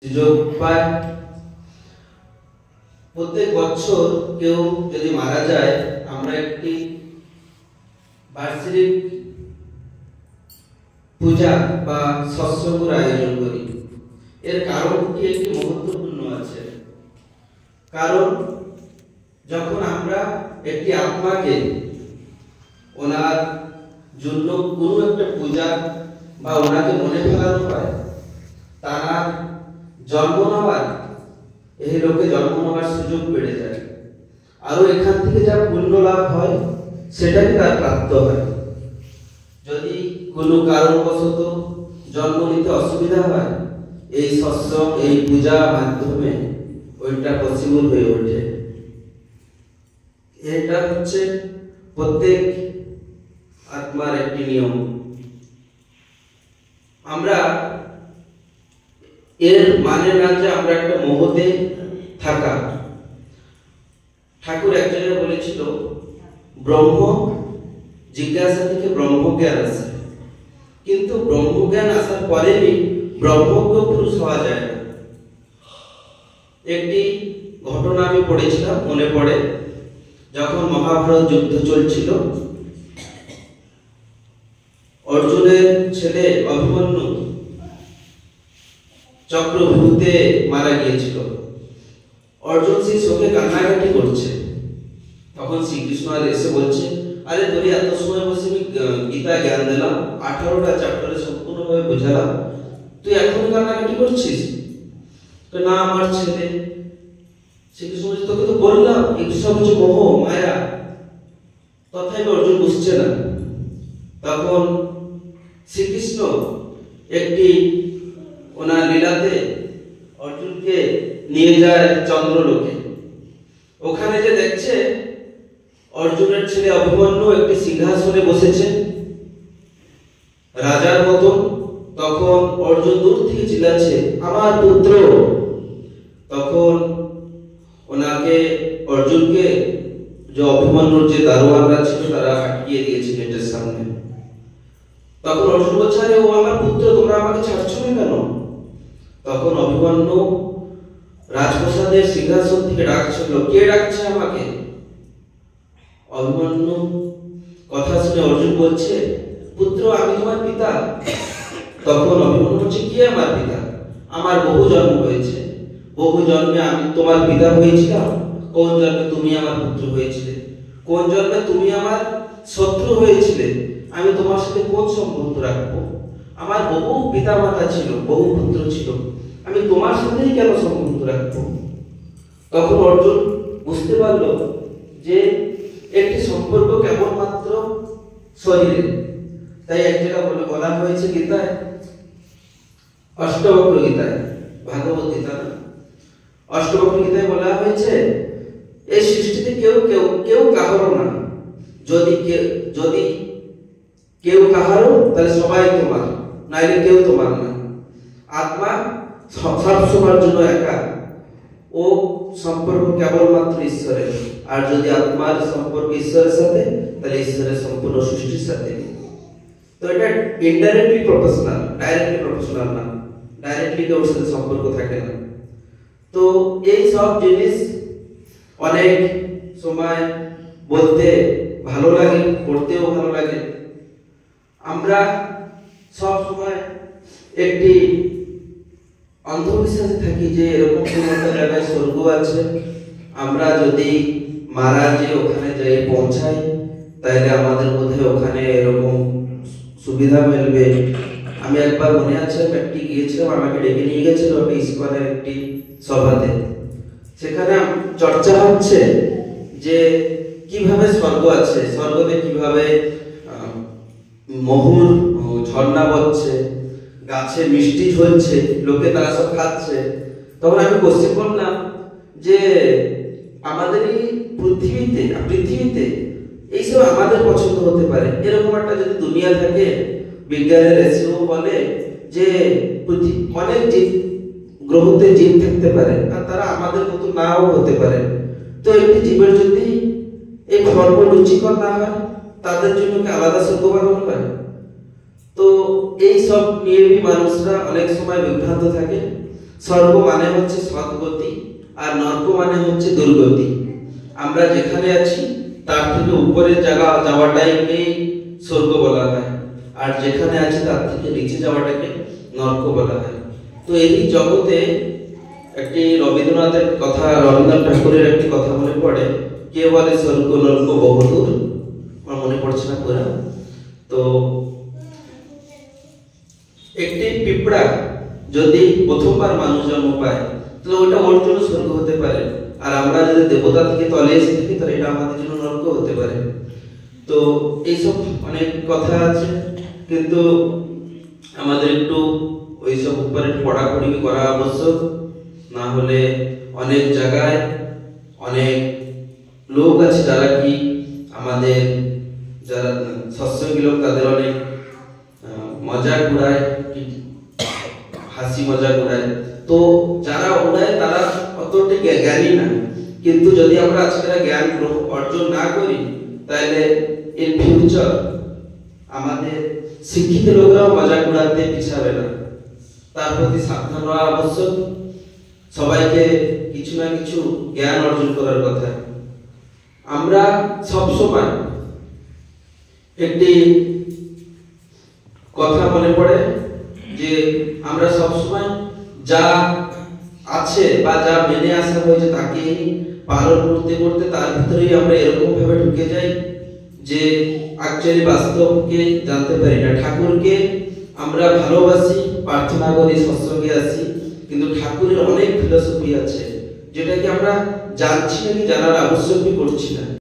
সুযোগ পায়। প্রত্যেক বছর কেউ যদি মারা যায় আমরা একটি বার্ষিক পূজা বা সৎসঙ্গের আয়োজন করি। এর কারণ কি একটি মহত্বপূর্ণ আছে। কারণ যখন আমরা একটি আত্মাকে ওনার জন্য কোনো একটা পূজা বা ওনাকে মনে ফেলানো হয়, তার জন্ম নেওয়ার এই লোকে জন্ম নেওয়ার সুযোগ বেড়ে যায়, আরো এখান থেকে যা পুণ্য লাভ হয় সেটাই তার প্রাপ্ত হয়। যদি কোনো কারণবশত জন্ম নিতে অসুবিধা হয়, এই সৎসঙ্গ এই পূজা মাধ্যমে ওইটা পসিবল হয়ে ওঠে। এটা হচ্ছে প্রত্যেক আত্মার একটি নিয়ম। আমরা এর মানে না যে আমরা একটা মোহতে থাকা। ঠাকুর একজনের বলেছিল, ব্রহ্ম জিজ্ঞাসা থেকে ব্রহ্মজ্ঞান আসে, কিন্তু ব্রহ্মজ্ঞান আসার পরেই ব্রহ্মজ্ঞ পুরুষ হওয়া যায় না। একটি ঘটনা আমি পড়েছিলাম, মনে পড়ে, যখন মহাভারত যুদ্ধ চলছিল, অর্জুনের ছেলে অভিমন্যু চক্রভূতে মারা গিয়েছিল। অর্জুন সেই শোকে কান্নাকাটি করছে। তখন শ্রীকৃষ্ণ এসে বলছে, আরে তোর এত সময় বসে আমি গীতা জ্ঞান দিলাম, 18টা চ্যাপ্টারে সম্পূর্ণভাবে বোঝালাম, তুই এখনো কান্নাকাটি করছিস? না, আমার ছেলে। শ্রীকৃষ্ণ বলছে, তোকে তো বললাম এগুলো সব হচ্ছে মোহ মায়া। তথাপি অর্জুন বুঝছে না। তখন শ্রীকৃষ্ণ একটি ওনার লীলাতে অর্জুনকে নিয়ে যায় চন্দ্রলোকে। ওখানে যে দেখছে অর্জুনের ছেলে অভিমন্যু একটি সিংহাসনে বসেছে রাজার মতন। তখন অর্জুন দূর থেকে চিল্লাচ্ছে, আমার পুত্র। তখন ওনাকে অর্জুনকে যে অভিমন্যুর যে দারোয়ানরা ছিল তারা আটকিয়ে দিয়েছে গেটের সামনে। তখন অর্জুন বলছে, আরে ও আমার পুত্র, তোমরা আমাকে ছাড়ছো না কেন? তখন অভিমন্যু রাজপ্রাসাদের সিংহাসন থেকে ডাকছিল, কে ডাকছে আমাকে? অভিমন্যু কথা শুনে অর্জুন বলছে, পুত্র আমি তোমার পিতা। তখন অভিমন্যু বলছে, কি আমার পিতা? আমার বহু জন্ম হয়েছে, বহু জন্মে আমি তোমার পিতা হয়েছিলাম। কোন জন্মে তুমি আমার পুত্র হয়েছিলে? কোন জন্মে তুমি আমার শত্রু হয়েছিলে? আমি তোমার সাথে কোন সম্পর্ক রাখবো? আমার বহু পিতা মাতা ছিল, বহু পুত্র ছিল, আমি তোমার সাথেই কেন সম্পর্ক রাখবো? তখন অর্জুন বুঝতে পারলো যে একটি সম্পর্ক কেবলমাত্র শরীরে। তাই এক জায়গায় বলা হয়েছে গীতায়, অষ্টবক্র গীতায়, ভাগবত গীতা না, অষ্টবক্র গীতায় বলা হয়েছে, এই সৃষ্টিতে কেউ কেউ কেউ কাহারও না। যদি কেউ কাহারও, তাহলে সবাই তোমার, নাইলে কেউ তোমার না। আত্মা সব সময়ের জন্য একা, ও সম্পর্ক কেবলমাত্র ঈশ্বরের। আর যদি আত্মার সম্পর্ক ঈশ্বরের সাথে, তাহলে ঈশ্বরের সম্পূর্ণ সৃষ্টির সাথে। তো এটা ইনডাইরেক্টলি প্রপোর্শনাল, ডাইরেক্টলি প্রপোর্শনাল না। ডাইরেক্টলি কেউ সাথে সম্পর্ক থাকে না। তো এই সব জিনিস অনেক সময় বলতে ভালো লাগে, পড়তেও ভালো লাগে। আমরা সব সময় একটি অন্ধবিশ্বাসে থাকি যে এরকম কোনো একটা জায়গায় স্বর্গ আছে, আমরা যদি মারা যে ওখানে যাই পৌঁছাই, তাহলে আমাদের মধ্যে ওখানে এরকম সুবিধা মিলবে। আমি একবার মনে আছে একটি গিয়েছিলাম, আমাকে ডেকে নিয়ে গেছিল একটা ইস্কনের একটি সভাতে। সেখানে চর্চা হচ্ছে যে কিভাবে স্বর্গ আছে, স্বর্গতে কিভাবে মহুর ঝর্ণা বচ্ছে, গাছে মিষ্টি ঝরছে, লোকে তারা সব খাচ্ছে। তখন আমি কোশ্চেন করলাম যে আমাদের এই পৃথিবীতে এইসব আমাদের পছন্দ হতে পারে, এরকম একটা যদি দুনিয়া থাকে, বিজ্ঞানের এসেও বলে যে অনেক জীব গ্রহতে জীব থাকতে পারে, আর তারা আমাদের মতো নাও হতে পারে। তো একটি জীবের যদি এই স্বর্গ রুচিকর না হয়, তাদের জন্য কি আলাদা স্বর্গ বানানো হয়? তো এই সব নিয়ে মানুষরা অনেক সময় বিভ্রান্ত থাকে। স্বর্গ মানে হচ্ছে সদ্গতি, আর নরক মানে হচ্ছে দুর্গতি। আমরা যেখানে আছি তার থেকে উপরের জায়গা যাওয়াটাকে স্বর্গ বলা হয়, আর যেখানে আছি তার থেকে নিচে যাওয়াটাকে নরক বলা হয়। তো এই জগতে একটি রবীন্দ্রনাথের কথা, রবীন্দ্রনাথ ঠাকুরের একটি কথা মনে পড়ে, কে বলে স্বর্গ নরক বহুদূর, আমার মনে পড়ছে না পুরা। তো একটি পিঁপড়া যদি প্রথমবার মানুষ জন্ম পায় তাহলে ওটা ওর জন্য স্বর্গ হতে পারে, আর আমরা যদি দেবতা থেকে তলে এসে থাকি তাহলে এটা আমাদের জন্য নরক হতে পারে। তো এইসব অনেক কথা আছে, কিন্তু আমাদের একটু ওইসব উপরে পড়াপড়ি করা আবশ্যক, না হলে অনেক জায়গায় অনেক লোক আছে যারা কি আমাদের যারা সৎসঙ্গী লোক তাদের অনেক মজাক উড়ায়, হাসি মজাক উড়ায়। তো যারা উড়ায় তারা অতটা জ্ঞানী না, কিন্তু যদি আমরা আজকে জ্ঞান অর্জন না করি তাহলে ইন ফিউচার আমাদের শিক্ষিত লোকরাও মজাক উড়াতে পিছাবে না। তার প্রতি সাবধান হওয়া আবশ্যক। সবাইকে কিছু না কিছু জ্ঞান অর্জন করার কথা। আমরা সব সময় একটি কথা মনে পড়ে যে আমরা সব সময় যা আছে বা যা মেনে আসা হয়েছে তাকে পালন করতে করতে তার ভিতরেই আমরা এরকম ভাবে ঢুকে যাই যে অ্যাকচুয়ালি বাস্তবকে জানতে পারি না। ঠাকুরকে আমরা ভালোবাসি, প্রার্থনা করি, সৎসঙ্গে আসি, কিন্তু ঠাকুরের অনেক ফিলোসফি আছে যেটাকে আমরা জানছি নাকি জানার আবশ্যকই করছি না।